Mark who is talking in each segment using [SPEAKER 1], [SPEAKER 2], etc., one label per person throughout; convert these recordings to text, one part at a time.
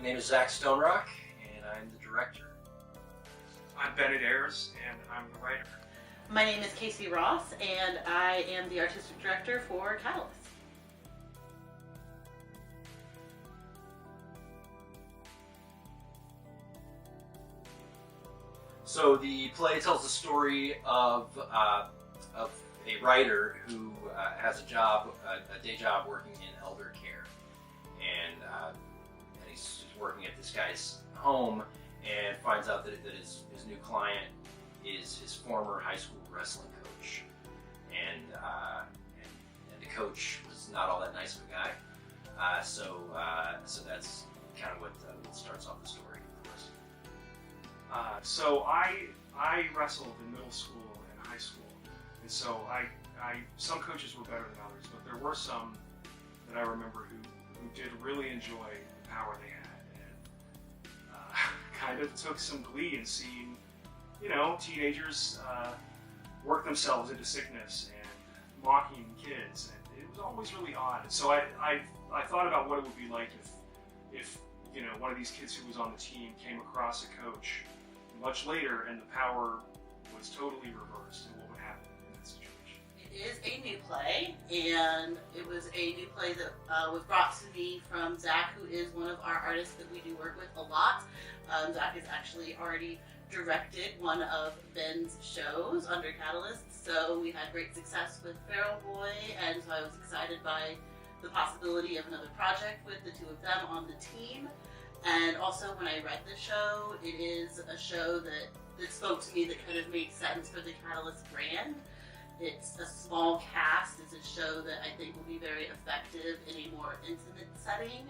[SPEAKER 1] My name is Zach Stonerock, and I'm the director.
[SPEAKER 2] I'm Bennett Ayres, and I'm the writer.
[SPEAKER 3] My name is Casey Ross, and I am the artistic director for Catalyst.
[SPEAKER 1] So the play tells the story of a writer who has a day job working in elder care, and he's working at this guy's home and finds out that his new client is his former high school wrestling coach, and the coach was not all that nice of a guy. So that's kind of what starts off the story for us.
[SPEAKER 2] So I wrestled in middle school and high school, and so some coaches were better than others, but there were some that I remember who did really enjoy the power they had, and kind of took some glee in seeing, teenagers work themselves into sickness and mocking kids, and it was always really odd. And so I thought about what it would be like if one of these kids who was on the team came across a coach much later and the power was totally reversed, and what would happen in that situation.
[SPEAKER 3] It is a new play, and it was a new play that was brought to me from Zach, who is one of our artists that we do work with a lot. Zach has actually already directed one of Ben's shows under Catalyst, so we had great success with Feral Boy, and so I was excited by the possibility of another project with the two of them on the team. And also, when I read the show, it is a show that spoke to me, that kind of made sense for the Catalyst brand. It's a small cast. It's a show that I think will be very effective in a more intimate setting,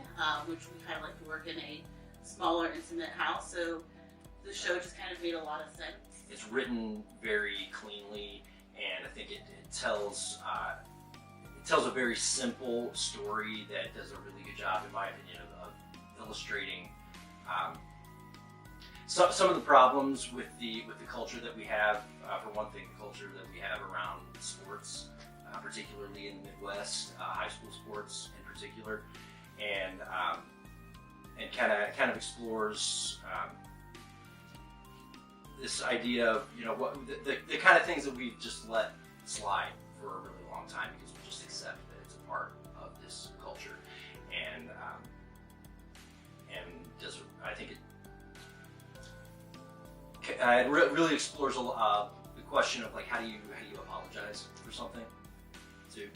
[SPEAKER 3] which we kind of like to work in a smaller, intimate house. So the show just kind of made a lot of sense.
[SPEAKER 1] It's written very cleanly, and I think it tells a very simple story that does a really good job, in my opinion, of illustrating some of the problems with the culture that we have. For one thing, the culture that we have around sports, particularly in the Midwest, high school sports in particular, and kind of explores this idea of what the kind of things that we've just let slide for a really long time because we just accept that it's a part of this culture, and does, I think it really explores the question of how do you apologize for something too,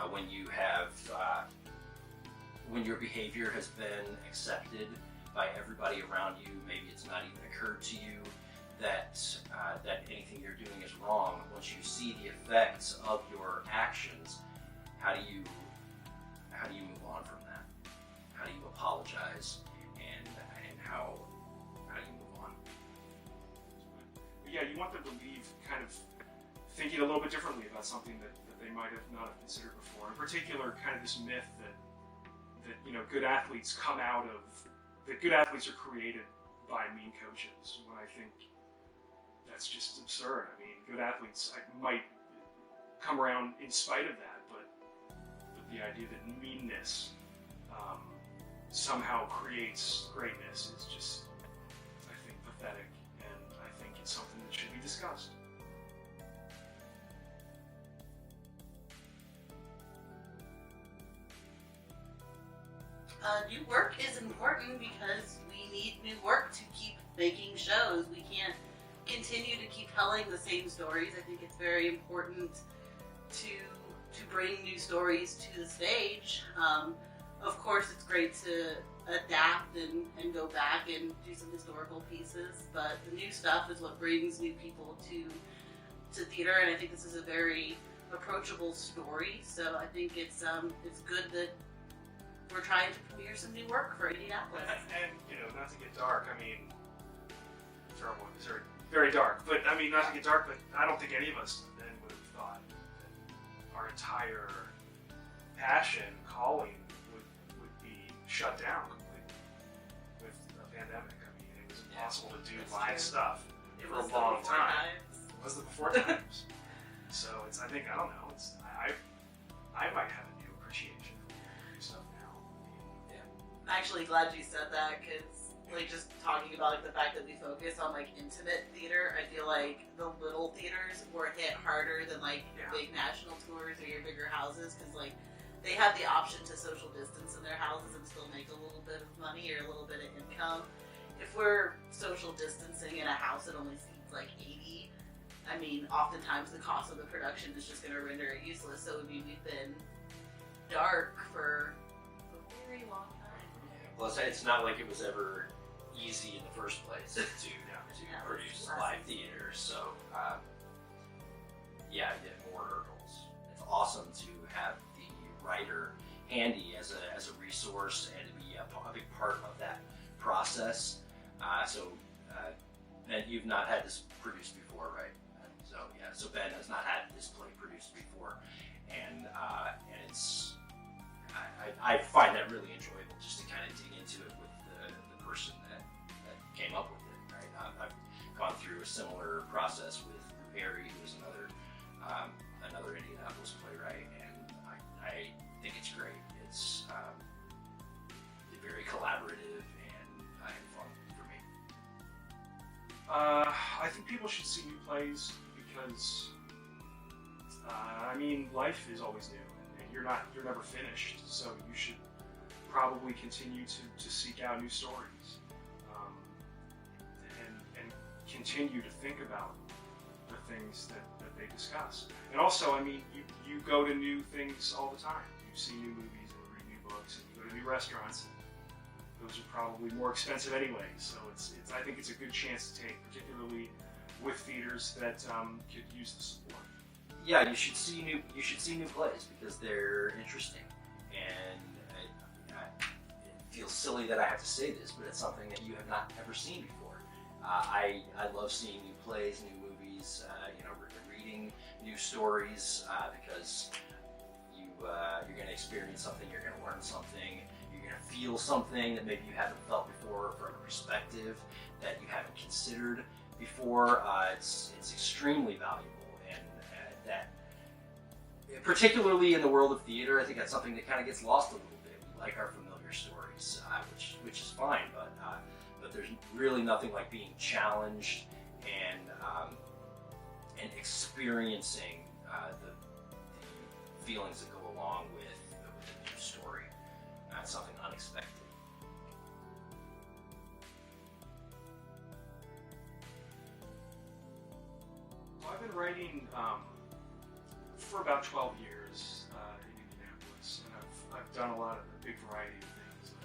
[SPEAKER 1] when you have when your behavior has been accepted by everybody around you. Maybe it's not even occurred to you that anything you're doing is wrong. Once you see the effects of your actions, how do you move on from that? How do you apologize, and how do you move on?
[SPEAKER 2] Yeah, you want them to leave kind of thinking a little bit differently about something that they might have not have considered before. In particular, kind of this myth that good athletes good athletes are created by mean coaches, when I think that's just absurd. I mean, good athletes might come around in spite of that, but the idea that meanness somehow creates greatness is just, I think, pathetic, and I think it's something that should be discussed.
[SPEAKER 3] New work is important because we need new work to keep making shows. We can't continue to keep telling the same stories. I think it's very important to bring new stories to the stage. Of course, it's great to adapt and go back and do some historical pieces, but the new stuff is what brings new people to theater, and I think this is a very approachable story. So I think it's good that we're trying to premiere some new work for Indianapolis.
[SPEAKER 2] And not to get dark, I mean, Feral Boy is very dark, but I mean, not to get dark, but I don't think any of us then would have thought that our entire passion, calling, would be shut down completely with a pandemic. I mean, it was impossible to do live stuff for a long time. It was the before times. So I think, I don't know, I might have a new appreciation for stuff now.
[SPEAKER 3] actually glad you said that, because like just talking about like the fact that we focus on like intimate theater, I feel like the little theaters were hit harder than like your big national tours or your bigger houses, because like they have the option to social distance in their houses and still make a little bit of money or a little bit of income. If we're social distancing in a house that only seats like 80, I mean, oftentimes the cost of the production is just going to render it useless. So I mean, we've been dark for a very long time.
[SPEAKER 1] Yeah, plus, it's not like it was ever easy in the first place to produce live theater. So, yeah, more hurdles. It's awesome to have the writer handy as a resource and to be a big part of that process. And you've not had this produced before, right? So yeah, so Ben has not had this play produced before, and it's I find that really enjoyable just to kind of dig into it with the person that came up with it. Right, I've gone through a similar process with Barry, who is another Indianapolis playwright, and I think it's great. It's very collaborative and fun for me.
[SPEAKER 2] I think people should see new plays because, I mean, life is always new, and you're never finished. So you should probably continue to seek out new stories, and continue to think about the things that they discuss. And also, I mean, you go to new things all the time. You see new movies and read new books, and you go to new restaurants. Those are probably more expensive anyway, so I think it's a good chance to take, particularly with theaters that could use the support.
[SPEAKER 1] Yeah, you should see new plays because they're interesting, and it feels silly that I have to say this, but it's something that you have not ever seen before. I love seeing new plays, new movies, reading new stories because you're going to experience something, you're going to learn something. You're going to feel something that maybe you haven't felt before from a perspective that you haven't considered before. It's extremely valuable, and that, particularly in the world of theater, I think that's something that kind of gets lost a little bit. We like our familiar stories, which is fine, but there's really nothing like being challenged and experiencing the feelings that go along with a new story. Something unexpected.
[SPEAKER 2] So I've been writing for about 12 years in Indianapolis, and I've done a lot of a big variety of things,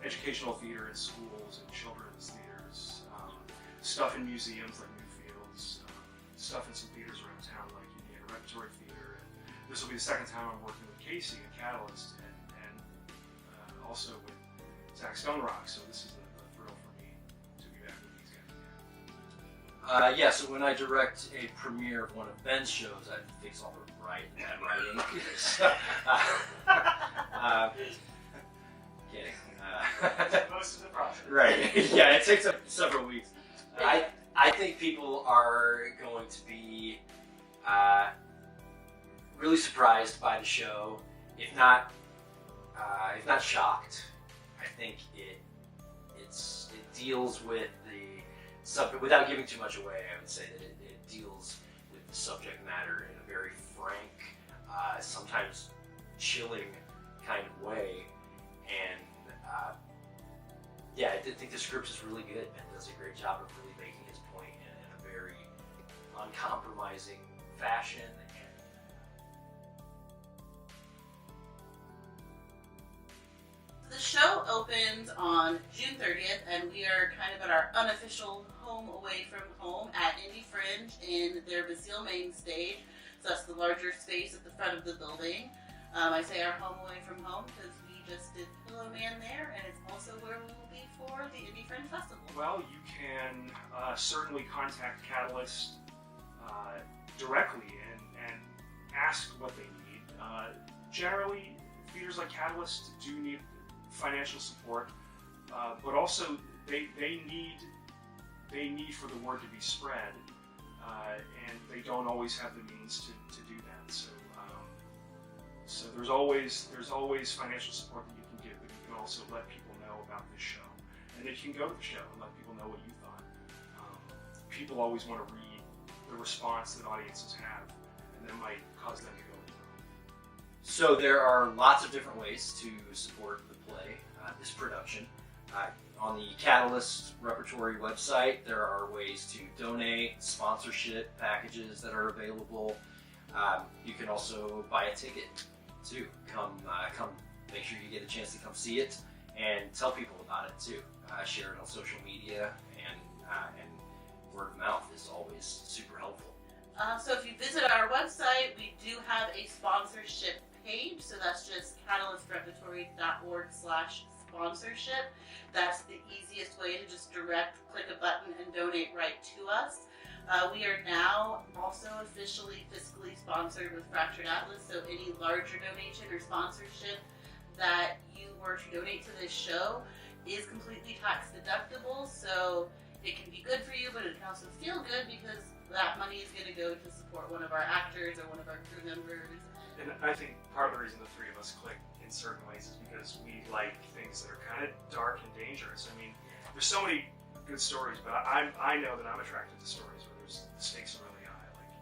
[SPEAKER 2] educational theater in schools and children's theaters, stuff in museums like Newfields, stuff in some theaters around town like Indiana Repertory Theater, and this will be the second time I'm working with Casey and Catalyst, and also with Zach Stonerock, so this is a thrill for me to be back with these guys.
[SPEAKER 1] Yeah, so when I direct a premiere of one of Ben's shows, I fix all the writing. Kidding.
[SPEAKER 2] Most of the process.
[SPEAKER 1] Right. Yeah, it takes up several weeks. I think people are going to be really surprised by the show, if not shocked. I think it deals with the subject, without giving too much away, I would say that it deals with the subject matter in a very frank, sometimes chilling kind of way. And I did think the script is really good. Ben does a great job of really making his point in a very uncompromising fashion.
[SPEAKER 3] The show opens on June 30th, and we are kind of at our unofficial home away from home at Indie Fringe in their Basile main stage. So that's the larger space at the front of the building. I say our home away from home because we just did Pillow Man there, and it's also where we will be for the Indie Fringe Festival.
[SPEAKER 2] Well, you can certainly contact Catalyst directly and ask what they need. Generally, theaters like Catalyst do need financial support, but also they need for the word to be spread, and they don't always have the means to do that. So there's always financial support that you can give, but you can also let people know about this show. And then you can go to the show and let people know what you thought. People always want to read the response that audiences have, and that might cause them to go.
[SPEAKER 1] So there are lots of different ways to support the play, this production. On the Catalyst Repertory website, there are ways to donate, sponsorship packages that are available. You can also buy a ticket too. Come, make sure you get a chance to come see it and tell people about it too. Share it on social media, and word of mouth is always super helpful.
[SPEAKER 3] So if you visit our website, we do have a sponsorship page. So that's just catalystrepertory.org/sponsorship. That's the easiest way to just click a button and donate right to us. We are now also officially fiscally sponsored with Fractured Atlas, so any larger donation or sponsorship that you were to donate to this show is completely tax deductible, so it can be good for you, but it can also feel good because that money is going to go to support one of our actors or one of our crew members.
[SPEAKER 2] And I think part of the reason the three of us click in certain ways is because we like things that are kind of dark and dangerous. I mean, there's so many good stories, but I know that I'm attracted to stories where the stakes are really high. Like,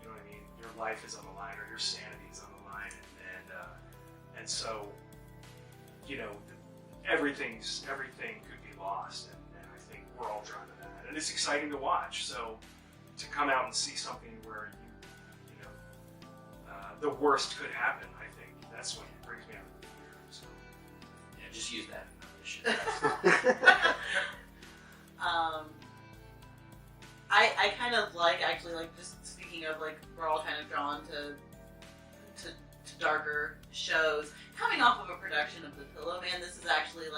[SPEAKER 2] you know what I mean? Your life is on the line, or your sanity is on the line, and so, you know, everything could be lost, and I think we're all drawn to that, and it's exciting to watch. So to come out and see something where you know, the worst could happen, I think that's what brings me out of the theater. So
[SPEAKER 1] yeah, just use that.
[SPEAKER 3] I kind of actually just speaking of we're all kind of drawn to darker shows. Coming off of a production of The Pillow Man, this is actually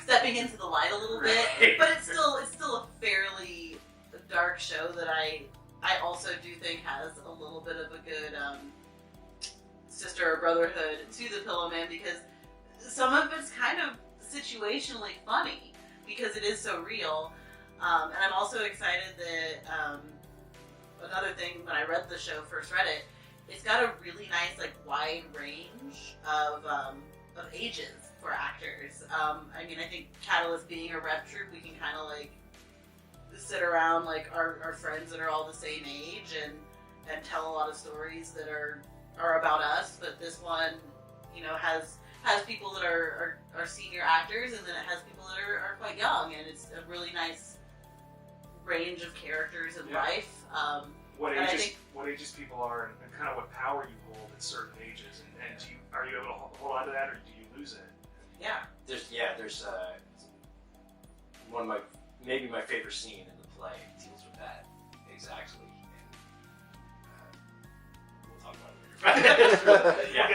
[SPEAKER 3] stepping into the light a little bit, but it's still a fairly dark show that I also do think has a little bit of a good sister or brotherhood to The Pillow Man, because some of it's kind of situationally funny because it is so real. And I'm also excited that another thing, when I first read it, it's got a really nice wide range of ages for actors. I mean, I think Catalyst being a rep troupe, we can kind of sit around our friends that are all the same age and tell a lot of stories that are about us. But this one, you know, has people that are senior actors, and then it has people that are quite young, and it's a really nice range of characters in life.
[SPEAKER 2] What ages people are, and kind of what power you hold at certain ages, and are you able to hold on to that, or do you lose it?
[SPEAKER 1] Yeah, there's one of my favorite scene in the play deals with that exactly. And, we'll talk about it later. Yeah,